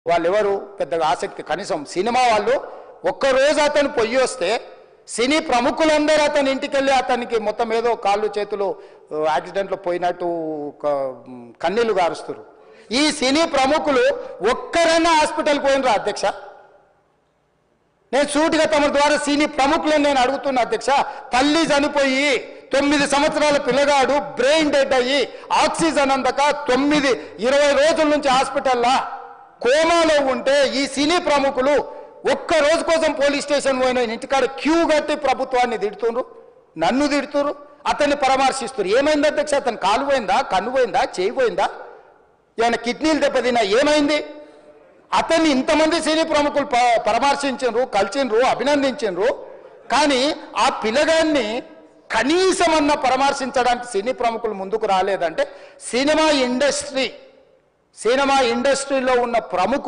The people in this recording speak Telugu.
వాళ్ళు ఎవరు పెద్దగా ఆసక్తి, కనీసం సినిమా వాళ్ళు ఒక్కరోజు అతను పొయ్యి వస్తే సినీ ప్రముఖులందరూ అతని ఇంటికి వెళ్ళి అతనికి మొత్తం ఏదో కాళ్ళు చేతులు యాక్సిడెంట్లో పోయినట్టు కన్నీళ్లు గారుస్తారు. ఈ సినీ ప్రముఖులు ఒక్కరైనా హాస్పిటల్కి పోయినరా అధ్యక్ష? నేను సూటిగా తమ ద్వారా సినీ ప్రముఖులను నేను అడుగుతున్నా అధ్యక్ష. తల్లి చనిపోయి 9 సంవత్సరాల పిల్లగాడు బ్రెయిన్ డెడ్ అయ్యి ఆక్సిజన్ అందక 20 రోజుల నుంచి హాస్పిటల్లా కోమాలో ఉంటే ఈ సినీ ప్రముఖులు ఒక్క రోజు కోసం పోలీస్ స్టేషన్ పోయిన ఇంటికాడ క్యూ కట్టి ప్రభుత్వాన్ని తిడుతున్నారు, నన్ను తిడుతున్నారు, అతన్ని పరామర్శిస్తున్నారు. ఏమైంది అధ్యక్ష? అతను కాలు పోయిందా, కన్ను పోయిందా, చేయి పోయిందా, ఏమైనా కిడ్నీలు దెబ్బతిన్నా, ఏమైంది? అతన్ని ఇంతమంది సినీ ప్రముఖులు పరామర్శించారు, కలిసిండ్రు, అభినందించారు. కానీ ఆ పిల్లగాన్ని కనీసం అన్న పరామర్శించడానికి సినీ ప్రముఖులు ముందుకు రాలేదంటే సినిమా ఇండస్ట్రీలో ఉన్న ప్రముఖులు